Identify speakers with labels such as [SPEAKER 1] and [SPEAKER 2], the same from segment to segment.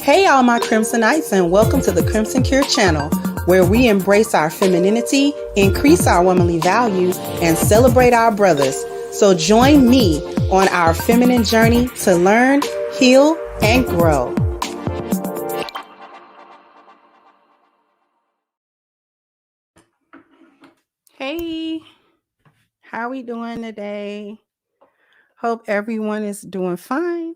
[SPEAKER 1] Hey, all my Crimsonites, and welcome to the Crimson Cure channel, where we embrace our femininity, increase our womanly value, and celebrate our brothers. So join me on our feminine journey to learn, heal, and grow. Hey, how we doing today? Hope everyone is doing fine.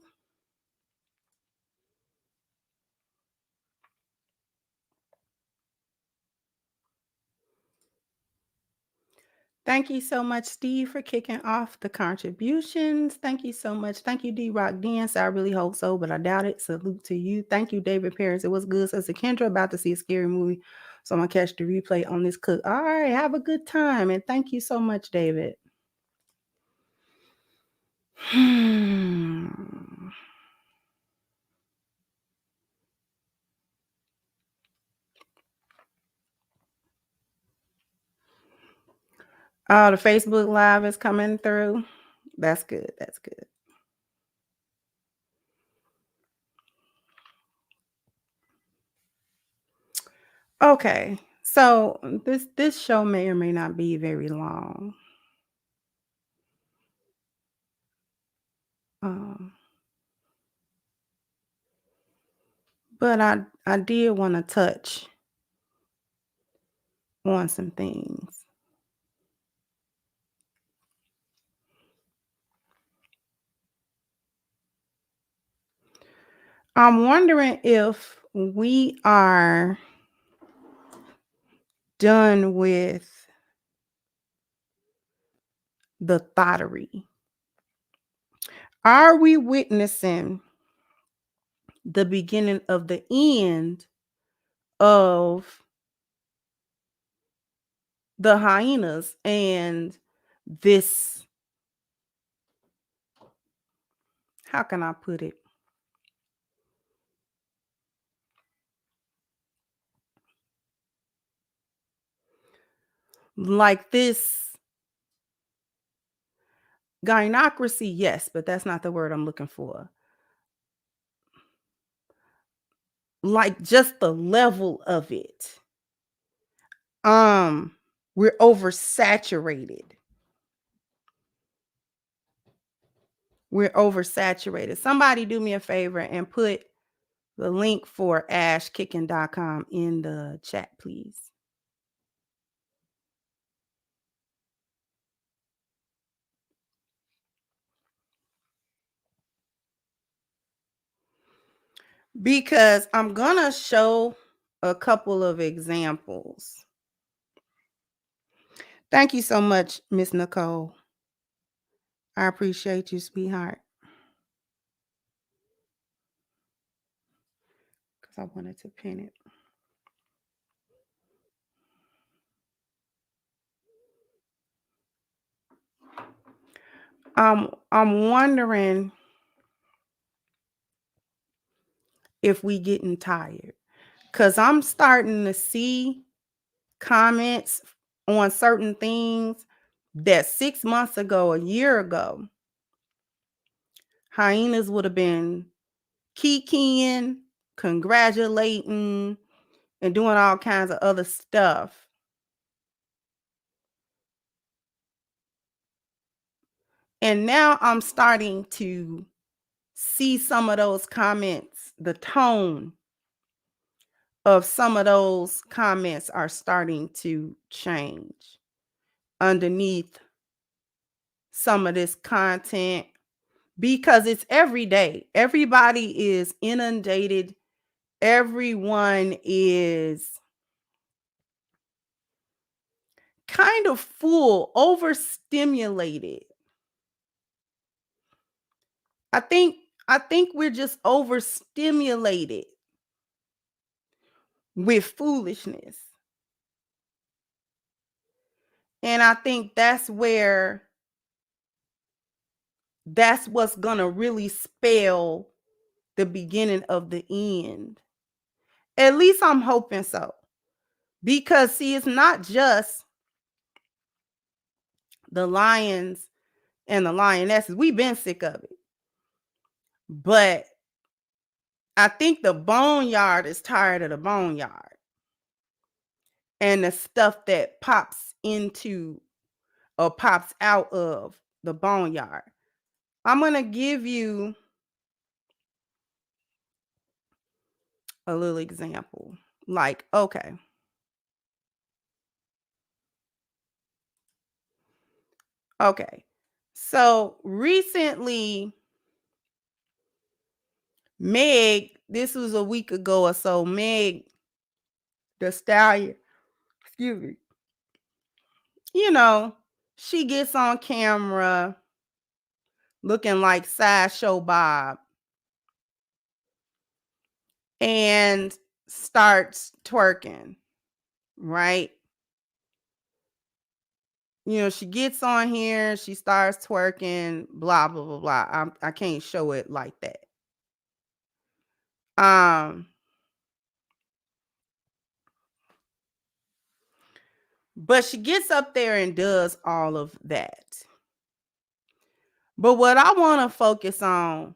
[SPEAKER 1] Thank you so much, Steve, for kicking off the contributions. Thank you so much. Thank you, D-Rock Dance. I really hope so, but I doubt it. Salute to you. Thank you, David Paris. It was good. Says Kendra, about to see a scary movie, so I'm going to catch the replay on this cook. All right, have a good time, and thank you so much, David. Oh, the Facebook Live is coming through. That's good. That's good. Okay, so this show may or may not be very long. But I did want to touch on some things. I'm wondering if we are done with the thottery. Are we witnessing the beginning of the end of the hyenas and this, how can I put it? Like this gynocracy, yes, but that's not the word I'm looking for. Like just the level of it. We're oversaturated. We're oversaturated. Somebody do me a favor and put the link for ashkicking.com in the chat, please. Because I'm gonna show a couple of examples. Thank you so much, Miss Nicole. I appreciate you, sweetheart. Because I wanted to pin it. I'm wondering if we getting tired. Because I'm starting to see comments on certain things that 6 months ago, a year ago, hyenas would have been kikiing, congratulating, and doing all kinds of other stuff. And now I'm starting to see some of those comments, the tone of some of those comments are starting to change underneath some of this content because it's every day. Everybody is inundated. Everyone is kind of full, overstimulated. I think we're just overstimulated with foolishness. And I think that's what's going to really spell the beginning of the end. At least I'm hoping so. Because see, it's not just the lions and the lionesses. We've been sick of it. But I think the boneyard is tired of the boneyard and the stuff that pops into or pops out of the boneyard. I'm going to give you a little example. Like, okay. Okay. So recently, Meg, this was a week ago or so, Meg the Stallion, excuse me, you know, she gets on camera looking like Sideshow Bob and starts twerking, right? She gets on here, she starts twerking, blah, blah, blah, blah. I can't show it like that. But she gets up there and does all of that. But what I want to focus on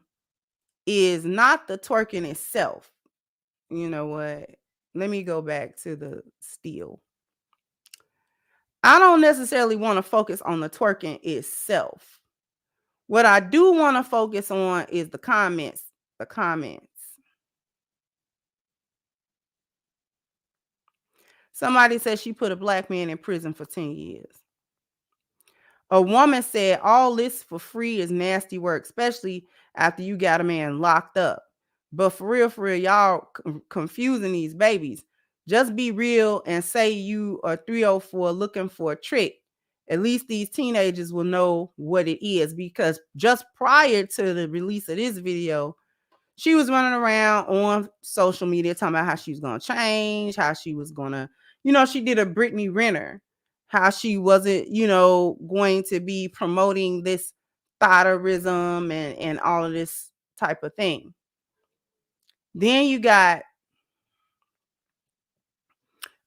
[SPEAKER 1] is not the twerking itself. You know what? Let me go back to the still. I don't necessarily want to focus on the twerking itself. What I do want to focus on is the comments. The comments. Somebody said she put a black man in prison for 10 years. A woman said all this for free is nasty work, especially after you got a man locked up. But for real, y'all confusing these babies. Just be real and say you are 304 looking for a trick. At least these teenagers will know what it is, because just prior to the release of this video, she was running around on social media talking about how she was going to change, how she was going to, she did a Brittany Renner, how she wasn't, going to be promoting this thoterism and all of this type of thing. Then you got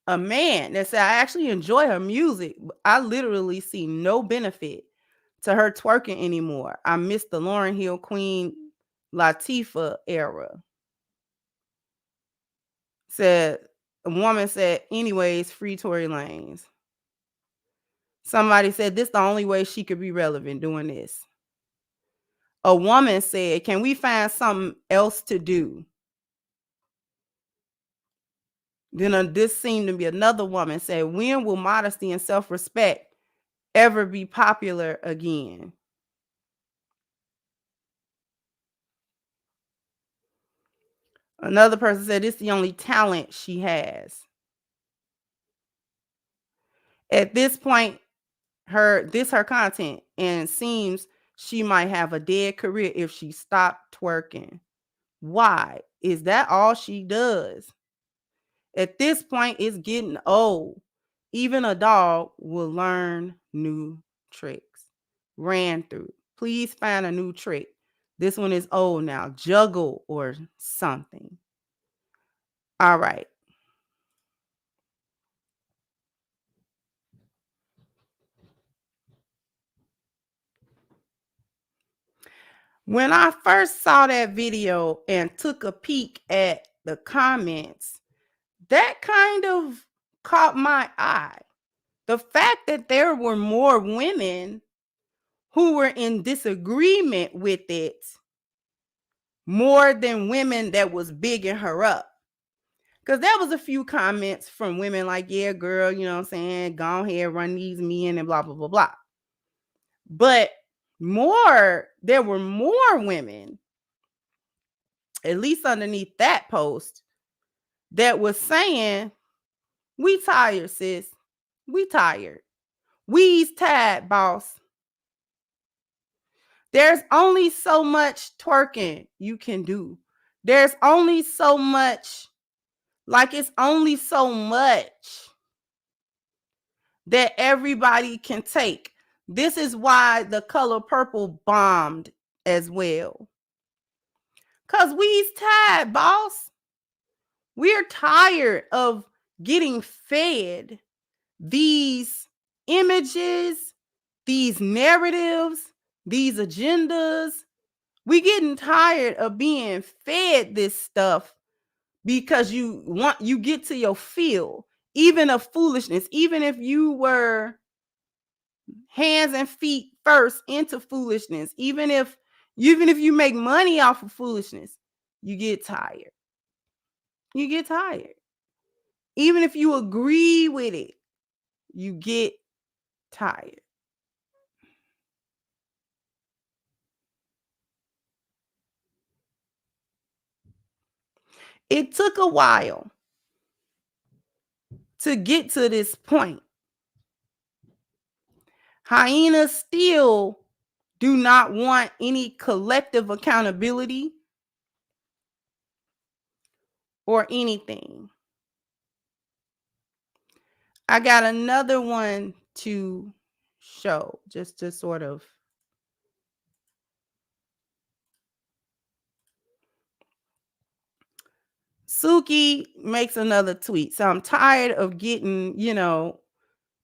[SPEAKER 1] a man that said, I actually enjoy her music. I literally see no benefit to her twerking anymore. I miss the Lauryn Hill Queen Latifah era. Said a woman said, anyways, free Tory Lanez. Somebody said this the only way she could be relevant doing this. A woman said, can we find something else to do? Then this seemed to be another woman said, when will modesty and self-respect ever be popular again? Another person said it's the only talent she has. At this point, her content, and seems she might have a dead career if she stopped twerking. Why? Is that all she does? At this point, it's getting old. Even a dog will learn new tricks. Ran through. Please find a new trick. This one is old now. Juggle or something. All right. When I first saw that video and took a peek at the comments, that kind of caught my eye. The fact that there were more women who were in disagreement with it more than women that was bigging her up. Because there was a few comments from women like, yeah, girl, you know what I'm saying? Go ahead, run these men and blah, blah, blah, blah. But there were more women, at least underneath that post, that was saying, we tired, sis. We tired. We's tired, boss. There's only so much twerking you can do. There's only so much, it's only so much that everybody can take. This is why the color purple bombed as well. Because we's tired, boss. We're tired of getting fed these images, these narratives, these agendas. We getting tired of being fed this stuff because you get to your field, even of foolishness, even if you were hands and feet first into foolishness, even if you make money off of foolishness, you get tired. You get tired. Even if you agree with it, you get tired. It took a while to get to this point. Hyenas still do not want any collective accountability or anything. I got another one to show just to sort of. Suki makes another tweet. So I'm tired of getting,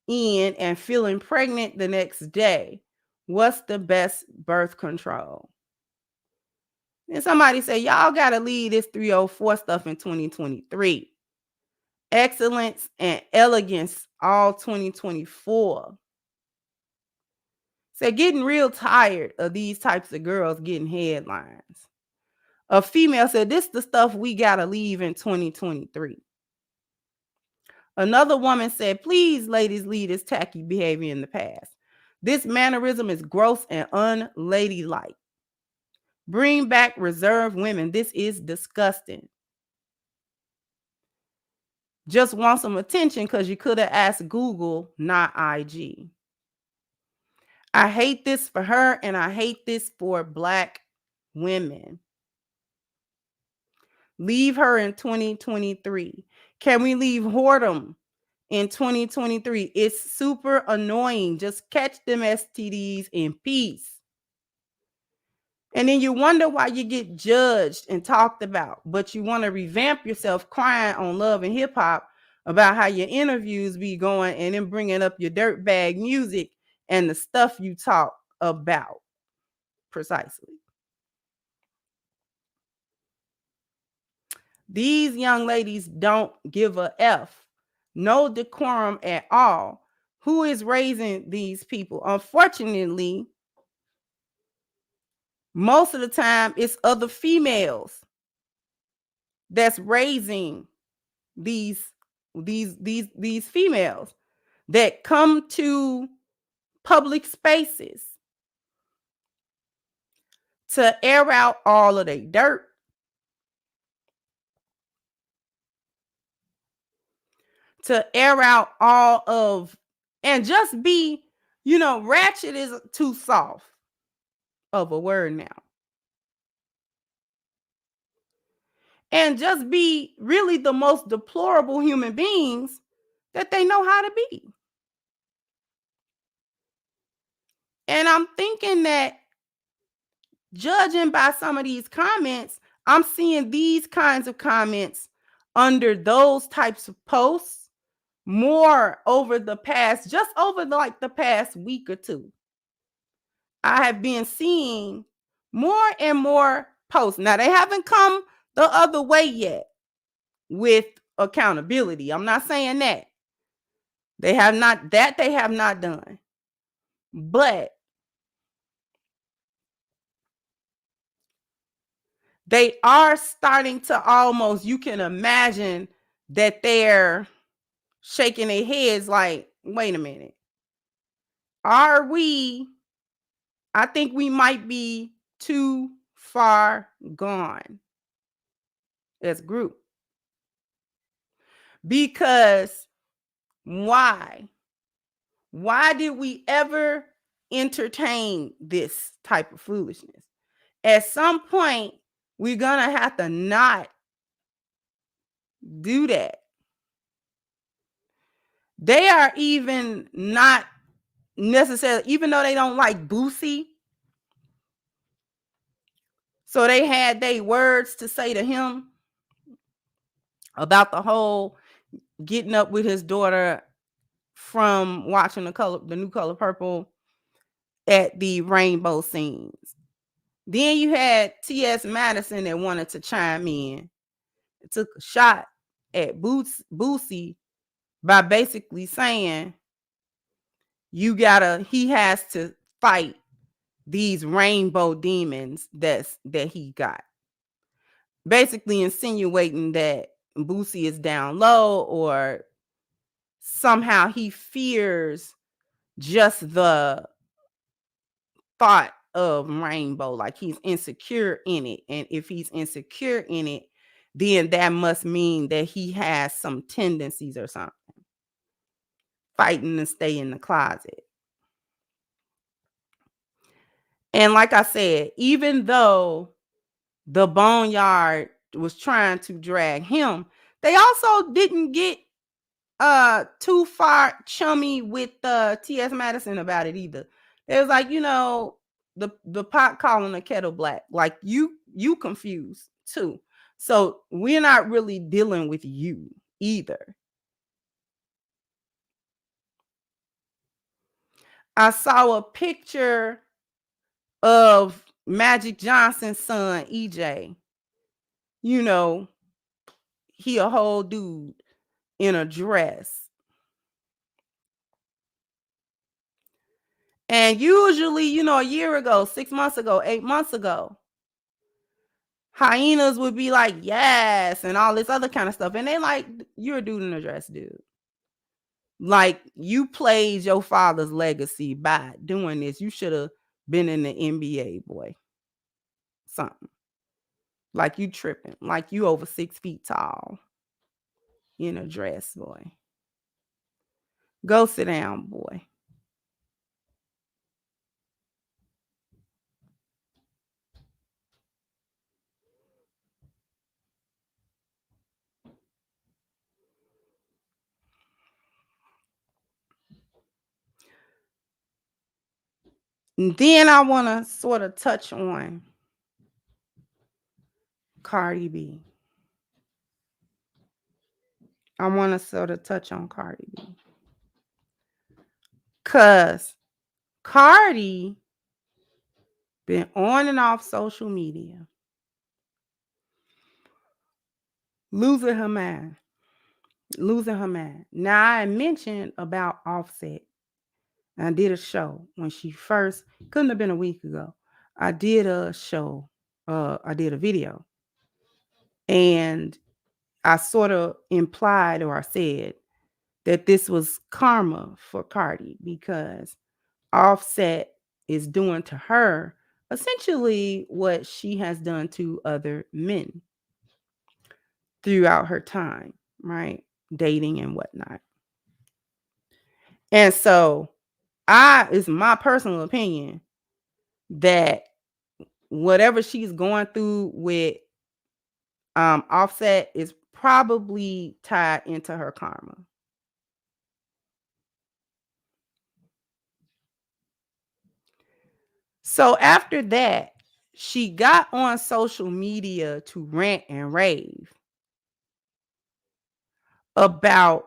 [SPEAKER 1] in and feeling pregnant the next day. What's the best birth control? And somebody say, y'all got to leave this 304 stuff in 2023. Excellence and elegance, all 2024. So getting real tired of these types of girls getting headlines. A female said, this is the stuff we got to leave in 2023. Another woman said, please, ladies, leave this tacky behavior in the past. This mannerism is gross and unladylike. Bring back reserved women. This is disgusting. Just want some attention because you could have asked Google, not IG. I hate this for her and I hate this for Black women. Leave her in 2023. Can we leave whoredom in 2023? It's super annoying. Just catch them STDs in peace. And then you wonder why you get judged and talked about, but you want to revamp yourself crying on Love and Hip Hop about how your interviews be going and then bringing up your dirtbag music and the stuff you talk about. Precisely. These young ladies don't give a F. No decorum at all. Who is raising these people? Unfortunately, most of the time it's other females that's raising these females that come to public spaces to air out all of their dirt, to air out all of, and just be, ratchet is too soft of a word now. And just be really the most deplorable human beings that they know how to be. And I'm thinking that, judging by some of these comments, I'm seeing these kinds of comments under those types of posts more over the past, just over like the past week or two. I have been seeing more and more posts. Now, they haven't come the other way yet with accountability. I'm not saying that. They have not done. But they are starting to almost, you can imagine that they're shaking their heads like, wait a minute. I think we might be too far gone as a group. Because why? Why did we ever entertain this type of foolishness? At some point, we're going to have to not do that. They are even not necessarily, even though they don't like Boosie, so they had their words to say to him about the whole getting up with his daughter from watching the new Color Purple at the rainbow scenes. Then you had T.S. Madison that wanted to chime in. It took a shot at Boosie by basically saying he has to fight these rainbow demons that he got. Basically insinuating that Boosie is down low, or somehow he fears just the thought of rainbow, like he's insecure in it. And if he's insecure in it, then that must mean that he has some tendencies or something, fighting to stay in the closet. And like I said, even though the Boneyard was trying to drag him, they also didn't get too far chummy with T.S. Madison about it either. It was like, the pot calling the kettle black. Like you confused too. So we're not really dealing with you either. I saw a picture of Magic Johnson's son, EJ. He a whole dude in a dress. And usually, a year ago, 6 months ago, 8 months ago, hyenas would be like, yes, and all this other kind of stuff. And they like, you're a dude in a dress, dude. Like, you played your father's legacy by doing this. You should have been in the NBA, boy. Something. Like you tripping. Like you over 6 feet tall in a dress, boy. Go sit down, boy. And then I want to sort of touch on Cardi B. I want to sort of touch on Cardi B. Because Cardi been on and off social media, losing her mind. Now, I mentioned about Offset. I did a show when she first, couldn't have been a week ago. I did a show, I did a video, and I sort of implied, or I said that this was karma for Cardi, because Offset is doing to her essentially what she has done to other men throughout her time, right? Dating and whatnot. And so it's my personal opinion that whatever she's going through with Offset is probably tied into her karma. So after that, she got on social media to rant and rave about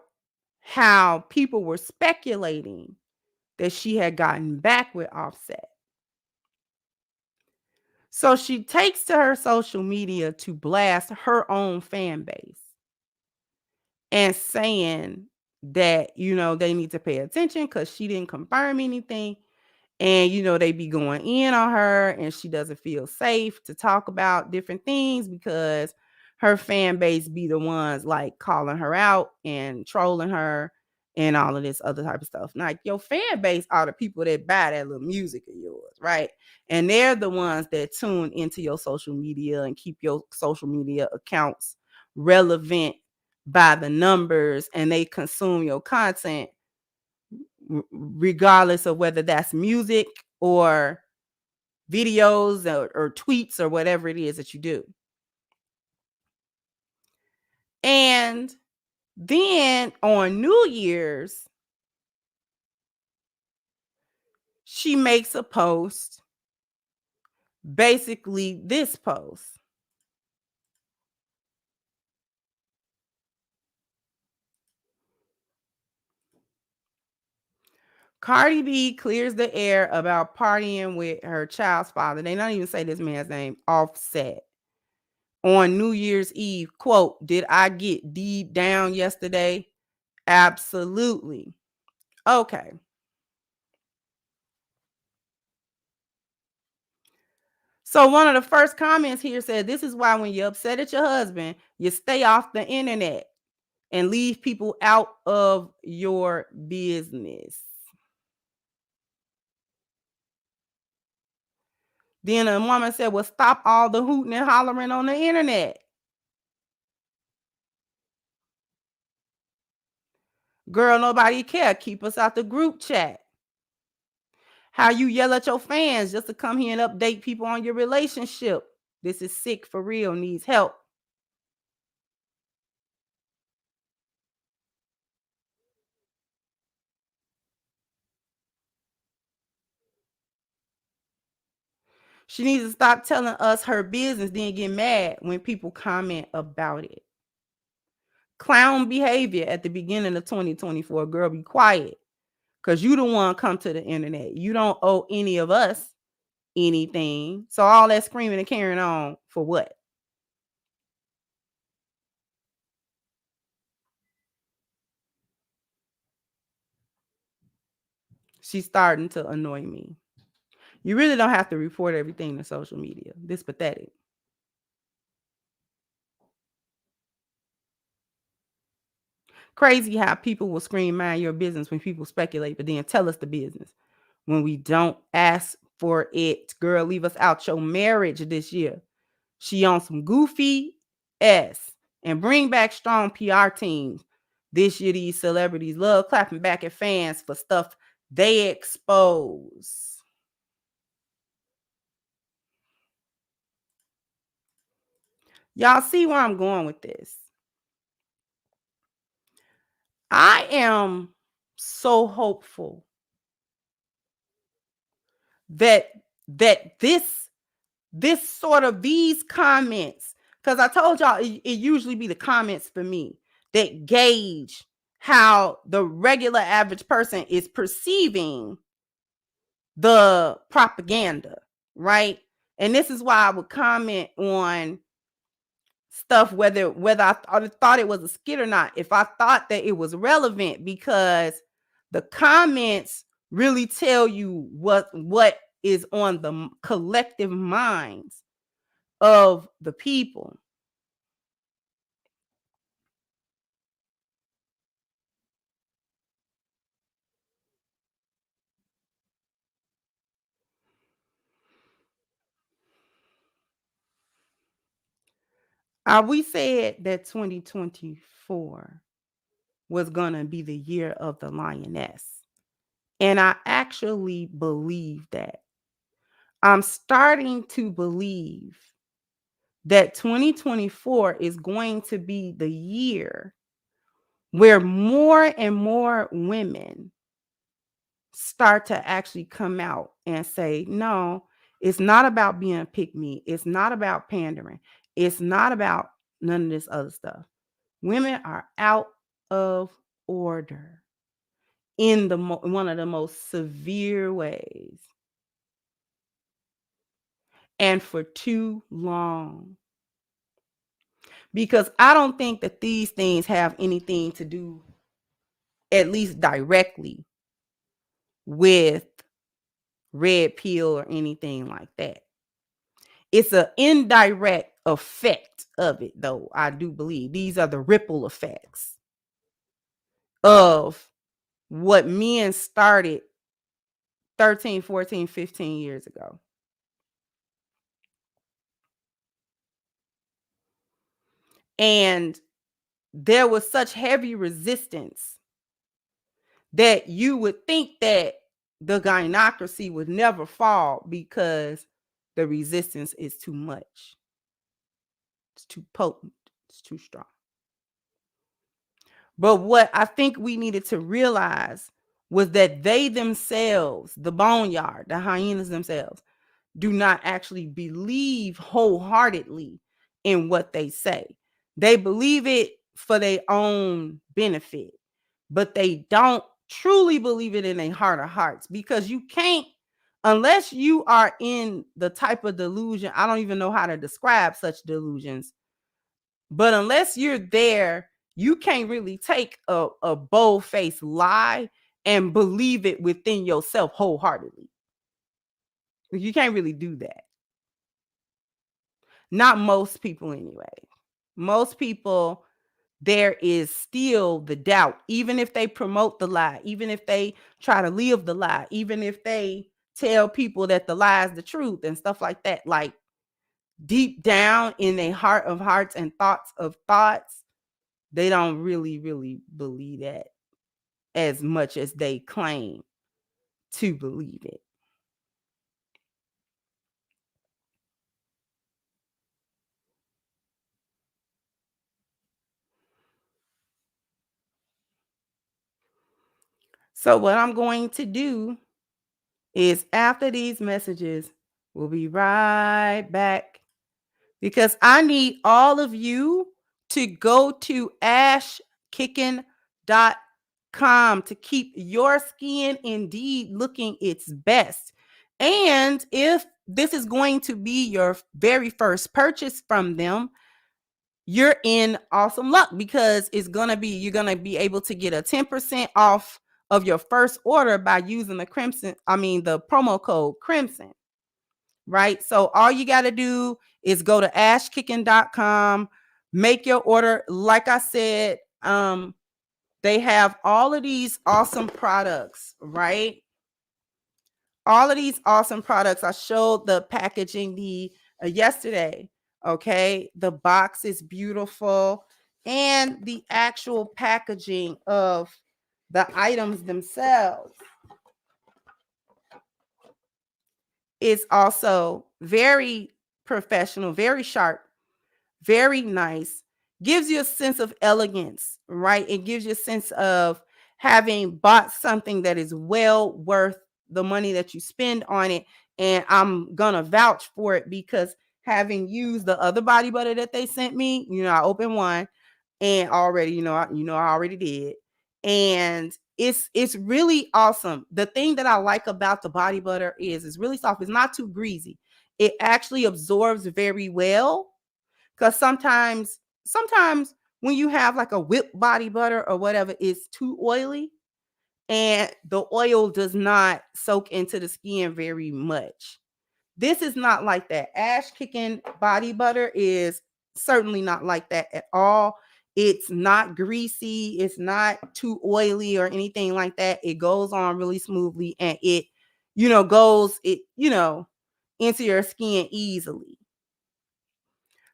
[SPEAKER 1] how people were speculating that she had gotten back with Offset. So she takes to her social media to blast her own fan base and saying that, they need to pay attention because she didn't confirm anything. And, they be going in on her, and she doesn't feel safe to talk about different things because her fan base be the ones like calling her out and trolling her and all of this other type of stuff. Like, your fan base are the people that buy that little music of yours, right? And they're the ones that tune into your social media and keep your social media accounts relevant by the numbers, and they consume your content regardless of whether that's music or videos or tweets or whatever it is that you do. And then on New Year's, she makes a post, basically this post. Cardi B clears the air about partying with her child's father. They don't even say this man's name, Offset. On New Year's Eve, quote, "Did I get D down yesterday? Absolutely." Okay. So one of the first comments here said, "This is why when you're upset at your husband, you stay off the internet and leave people out of your business." Then a woman said, "Well, stop all the hooting and hollering on the internet. Girl, nobody care. Keep us out the group chat. How you yell at your fans just to come here and update people on your relationship. This is sick for real, needs help." She needs to stop telling us her business, then get mad when people comment about it. Clown behavior at the beginning of 2024. Girl, be quiet. Because you the one come to the internet. You don't owe any of us anything. So all that screaming and carrying on for what? She's starting to annoy me. You really don't have to report everything to social media. This pathetic. Crazy how people will scream mind your business when people speculate, but then tell us the business when we don't ask for it. Girl, leave us out your marriage this year. She on some goofy S and bring back strong PR teams. This year, these celebrities love clapping back at fans for stuff they expose. Y'all see where I'm going with this? I am so hopeful that this sort of these comments, because I told y'all it usually be the comments for me that gauge how the regular average person is perceiving the propaganda, right? And this is why I would comment on stuff whether I thought it was a skit or not, if I thought that it was relevant, because the comments really tell you what is on the collective minds of the people. We said that 2024 was going to be the year of the lioness. And I actually believe that. I'm starting to believe that 2024 is going to be the year where more and more women start to actually come out and say, no, it's not about being a pick me. It's not about pandering. It's not about none of this other stuff. Women are out of order in one of the most severe ways, and for too long. Because I don't think that these things have anything to do, at least directly, with red pill or anything like that. It's an indirect effect of it, though. I do believe these are the ripple effects of what men started 13, 14, 15 years ago. And there was such heavy resistance that you would think that the gynocracy would never fall because the resistance is too much. It's too potent. It's too strong. But what I think we needed to realize was that they themselves, the boneyard, the hyenas themselves, do not actually believe wholeheartedly in what they say. They believe it for their own benefit, but they don't truly believe it in their heart of hearts, because you can't, unless you are in the type of delusion. I don't even know how to describe such delusions, but unless you're there, you can't really take a bold-faced lie and believe it within yourself wholeheartedly. You can't really do that. Not most people anyway. Most people, there is still the doubt, even if they promote the lie, even if they try to live the lie, even if they tell people that the lie is the truth and stuff like that. Like, deep down in their heart of hearts and thoughts of thoughts, they don't really, really believe that as much as they claim to believe it. So what I'm going to do is, after these messages, we'll be right back, because I need all of you to go to ashkicking.com to keep your skin indeed looking its best. And if this is going to be your very first purchase from them, you're in awesome luck, because you're going to be able to get a 10% off of your first order by using the promo code Crimson. Right? So all you got to do is go to ashkicking.com, make your order. Like I said, they have all of these awesome products, right? All of these awesome products. I showed the packaging yesterday. Okay, the box is beautiful, and the actual packaging of the items themselves is also very professional, very sharp, very nice. Gives you a sense of elegance, right? It gives you a sense of having bought something that is well worth the money that you spend on it. And I'm gonna vouch for it, because having used the other body butter that they sent me, I opened one, and already, I already did. And it's really awesome. The thing that I like about the body butter is it's really soft. It's not too greasy. It actually absorbs very well, because sometimes when you have like a whipped body butter or whatever, it's too oily, and the oil does not soak into the skin very much. This is not like that. Ash Kicking body butter is certainly not like that at all. It's not greasy. It's not too oily or anything like that. It goes on really smoothly, and it, goes into your skin easily.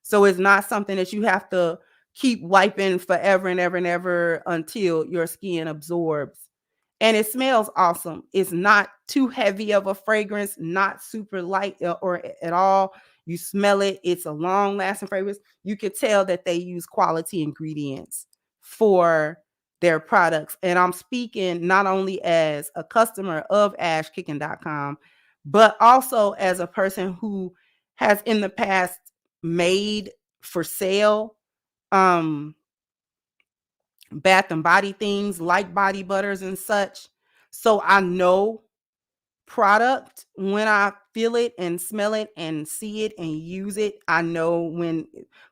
[SPEAKER 1] So it's not something that you have to keep wiping forever and ever and ever until your skin absorbs. And it smells awesome. It's not too heavy of a fragrance, not super light or at all. You smell it. It's a long lasting fragrance. You can tell that they use quality ingredients for their products. And I'm speaking not only as a customer of ashkicking.com, but also as a person who has in the past made for sale bath and body things like body butters and such. So I know product when I feel it and smell it and see it and use it. I know when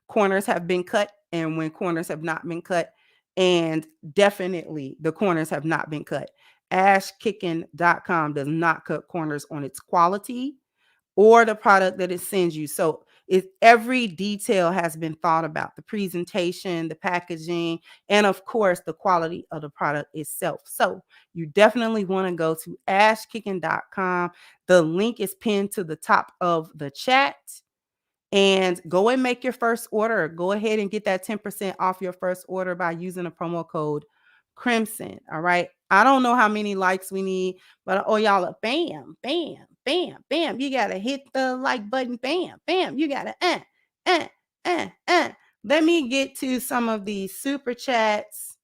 [SPEAKER 1] corners have been cut and when corners have not been cut. And definitely the corners have not been cut. Ashkicking.com does not cut corners on its quality or the product that it sends you. So every detail has been thought about: the presentation, the packaging, and of course the quality of the product itself. So you definitely want to go to ashkicking.com. The link is pinned to the top of the chat, and go and make your first order. Go ahead and get that 10% off your first order by using the promo code Crimson. All right. I don't know how many likes we need, but y'all are bam, bam, bam, bam. You got to hit the like button. Bam, bam. You got to, Let me get to some of these super chats.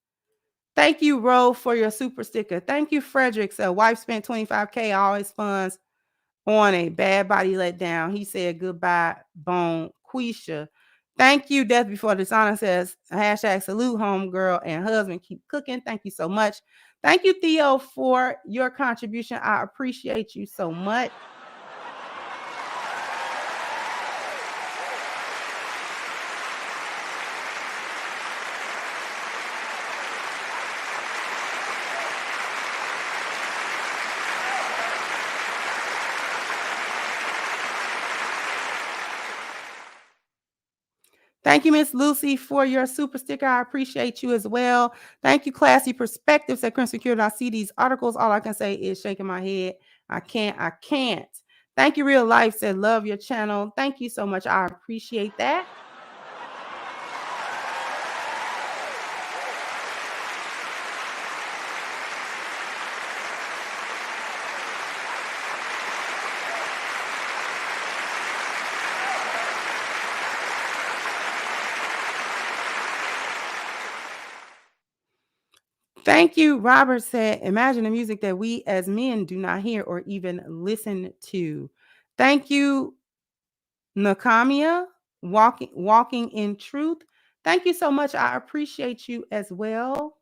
[SPEAKER 1] Thank you, Ro, for your super sticker. Thank you, Frederick. So, wife spent 25K, always funds on a bad body let down. He said goodbye, Bone Quisha. Thank you. Death Before Dishonor says hashtag salute homegirl and husband keep cooking. Thank you so much. Thank you, Theo, for your contribution. I appreciate you so much. Thank you, Miss Lucy, for your super sticker. I appreciate you as well. Thank you, Classy Perspectives at Crimson Cure. I see these articles. All I can say is shaking my head. I can't. Thank you, Real Life said, love your channel. Thank you so much. I appreciate that. Thank you. Robert said, imagine the music that we as men do not hear or even listen to. Thank you, Nakamia, walking in truth. Thank you so much. I appreciate you as well.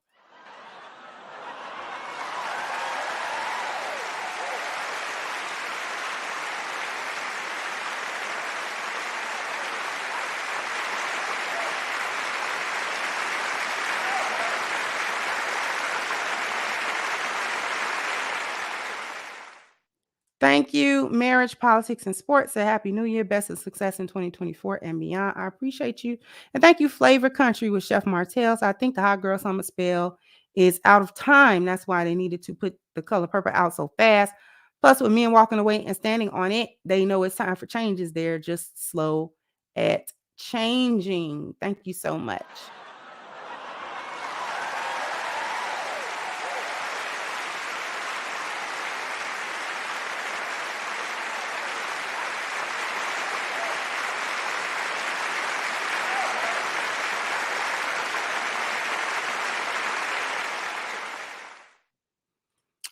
[SPEAKER 1] Thank you. Marriage, Politics, and Sports. Say Happy New Year. Best of success in 2024 and beyond. I appreciate you. And thank you, Flavor Country with Chef Martell. So I think the Hot Girl Summer Spell is out of time. That's why they needed to put the color purple out so fast. Plus, with men walking away and standing on it, they know it's time for changes. They're just slow at changing. Thank you so much.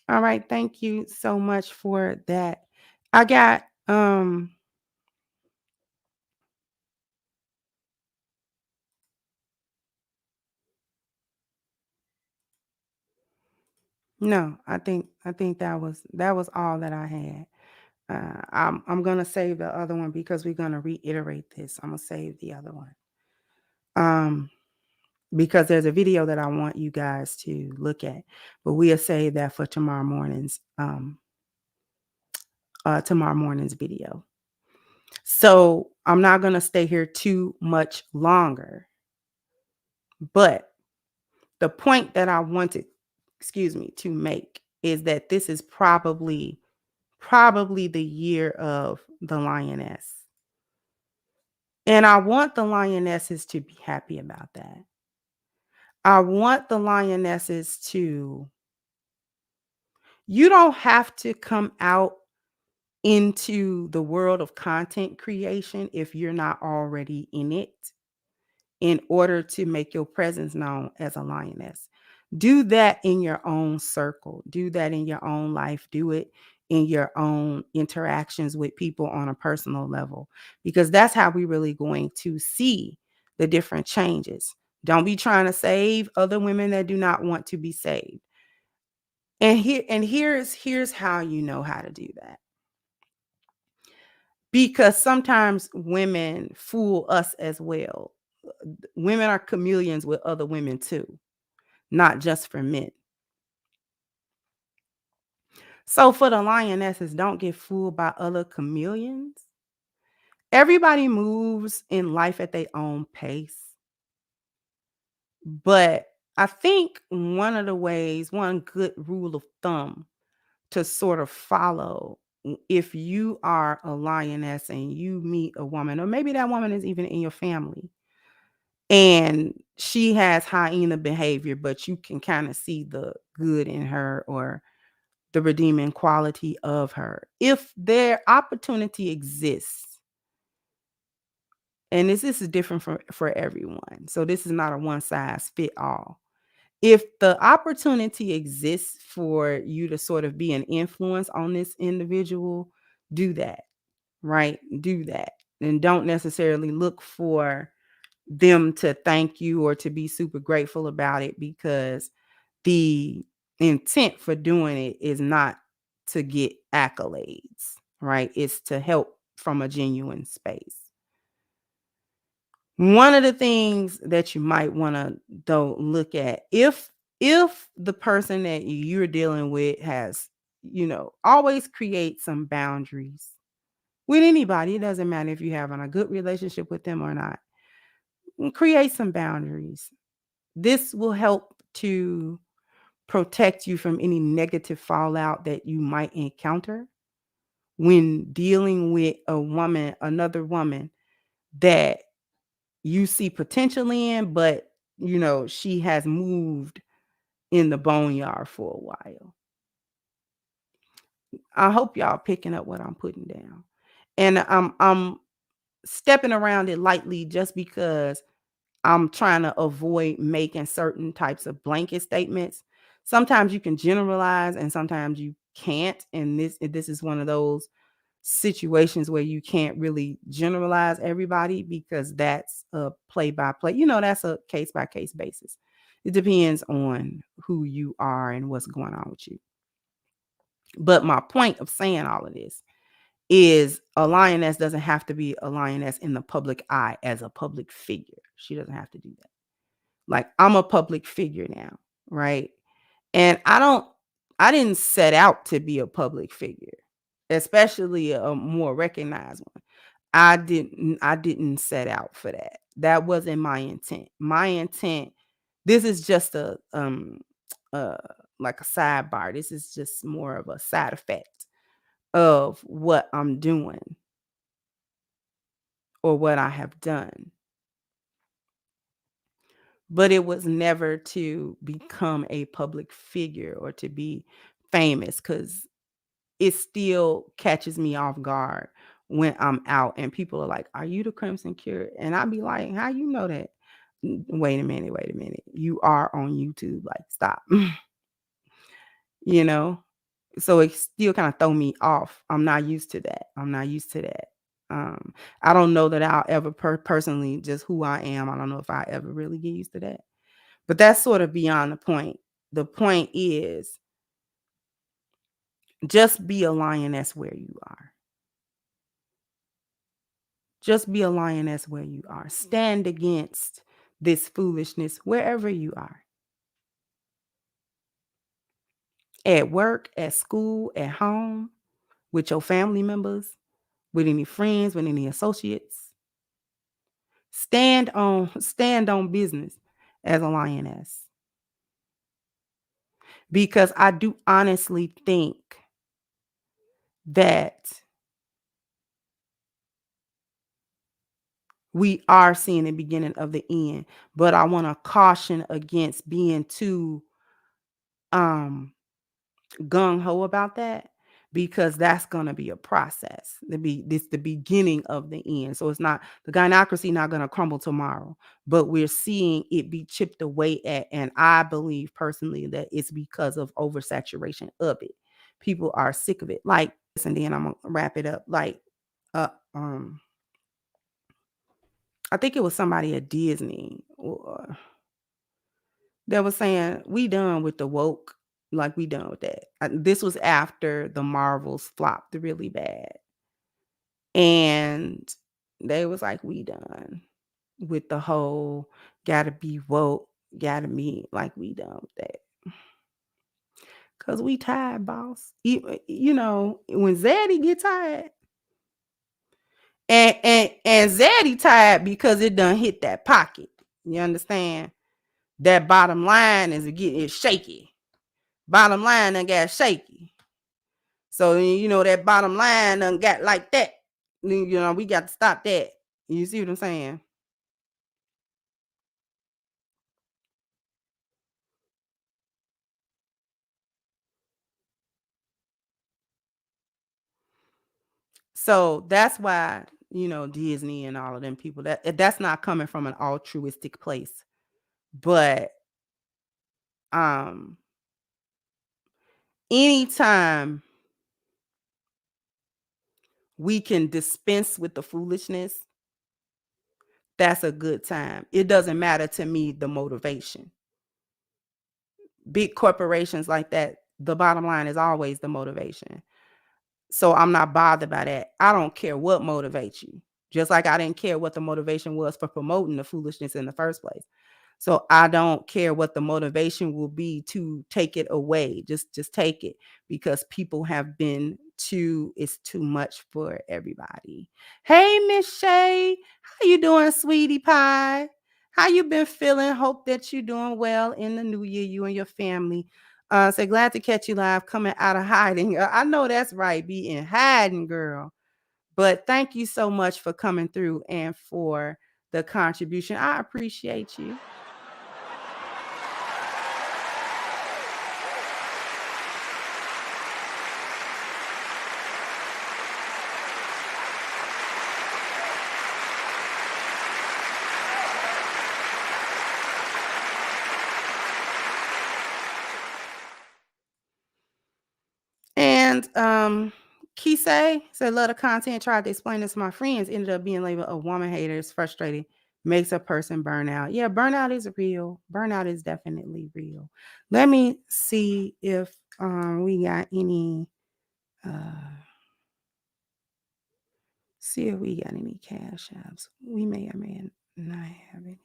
[SPEAKER 1] All right, thank you so much for that. I got no, I think that was all that I had. I'm gonna save the other one because we're gonna reiterate this. I'm gonna save the other one. Because there's a video that I want you guys to look at, but we'll save that for tomorrow morning's video. So I'm not gonna stay here too much longer, but the point that I wanted, to make is that this is probably the year of the lioness. And I want the lionesses to be happy about that. I want the lionesses to, you don't have to come out into the world of content creation if you're not already in it in order to make your presence known as a lioness. Do that in your own circle. Do that in your own life. Do it in your own interactions with people on a personal level, because that's how we're really going to see the different changes. Don't be trying to save other women that do not want to be saved. And here's how you know how to do that. Because sometimes women fool us as well. Women are chameleons with other women too, not just for men. So for the lionesses, don't get fooled by other chameleons. Everybody moves in life at their own pace. But I think one good rule of thumb to sort of follow, if you are a lioness and you meet a woman, or maybe that woman is even in your family, and she has hyena behavior, but you can kind of see the good in her or the redeeming quality of her. If their opportunity exists, and this is different for everyone, so this is not a one size fit all. If the opportunity exists for you to sort of be an influence on this individual, do that, right? Do that. And don't necessarily look for them to thank you or to be super grateful about it, because the intent for doing it is not to get accolades, right? It's to help from a genuine space. One of the things that you might want to though look at, if the person that you're dealing with has, always create some boundaries with anybody. It doesn't matter if you're having a good relationship with them or not. Create some boundaries. This will help to protect you from any negative fallout that you might encounter when dealing with another woman that you see potential in, but she has moved in the boneyard for a while. I hope y'all picking up what I'm putting down. And I'm stepping around it lightly just because I'm trying to avoid making certain types of blanket statements. Sometimes you can generalize and sometimes you can't. And this is one of those situations where you can't really generalize everybody, because that's a play by play. That's a case by case basis. It depends on who you are and what's going on with you. But my point of saying all of this is a lioness doesn't have to be a lioness in the public eye as a public figure. She doesn't have to do that. Like, I'm a public figure now, right? And I didn't set out to be a public figure, especially a more recognized one. I didn't set out for that. That wasn't my intent. My intent, this is just uh like a sidebar. This is just more of a side effect of what I'm doing or what I have done. But it was never to become a public figure or to be famous, because it still catches me off guard when I'm out and people are like, "Are you the Crimson Cure?" And I'd be like, "How you know that?" Wait a minute. You are on YouTube. Like, stop. you know? So it still kind of throw me off. I'm not used to that. I don't know that I'll ever personally, just who I am, I don't know if I ever really get used to that. But that's sort of beyond the point. The point is, just be a lioness where you are. Just be a lioness where you are. Stand against this foolishness wherever you are. At work, at school, at home, with your family members, with any friends, with any associates. Stand on business as a lioness. Because I do honestly think that we are seeing the beginning of the end. But I want to caution against being too um gung-ho about that, because that's going to be a process. The beginning of the end. So it's not, the gynocracy not going to crumble tomorrow, but we're seeing it be chipped away at. And I believe personally that it's because of oversaturation of it. People are sick of it. Like, and then I'm gonna wrap it up. Like, uh um I think it was somebody at Disney that was saying, we done with the woke. Like, we done with that. This was after the Marvels flopped really bad. And they was like, we done with the whole gotta be woke, gotta be, like, we done with that. Cause we tired, boss. When Zaddy get tired, and Zaddy tired because it done hit that pocket. You understand? That bottom line is getting shaky. Bottom line done got shaky. So, that bottom line done got like that. We got to stop that. You see what I'm saying? So that's why, Disney and all of them people, that's not coming from an altruistic place. But um anytime we can dispense with the foolishness, that's a good time. It doesn't matter to me the motivation. Big corporations like that, the bottom line is always the motivation. So I'm not bothered by that. I don't care what motivates you. Just like I didn't care what the motivation was for promoting the foolishness in the first place. So I don't care what the motivation will be to take it away. Just take it, because people have been it's too much for everybody. Hey, Miss Shay, how you doing, sweetie pie? How you been feeling? Hope that you're doing well in the new year, you and your family. So glad to catch you live coming out of hiding. I know that's right, be in hiding, girl. But thank you so much for coming through and for the contribution. I appreciate you. And Kisei said, love the content, tried to explain this to my friends, ended up being labeled a woman hater. It's frustrating, makes a person burn out. Yeah, burnout is real. Burnout is definitely real. Let me see if we got any see if we got any cash apps. We may or may not have any.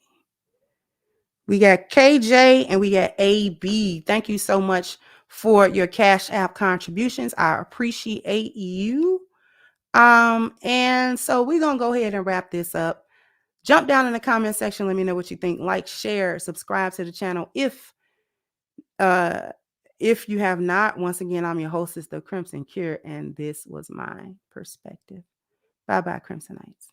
[SPEAKER 1] We got KJ and we got AB. Thank you so much for your Cash App contributions. I appreciate you. And so we're gonna go ahead and wrap this up. Jump down in the comment section. Let me know what you think. Like, share, subscribe to the channel if you have not. Once again, I'm your hostess, the Crimson Cure, and this was my perspective. Bye bye, Crimsonites.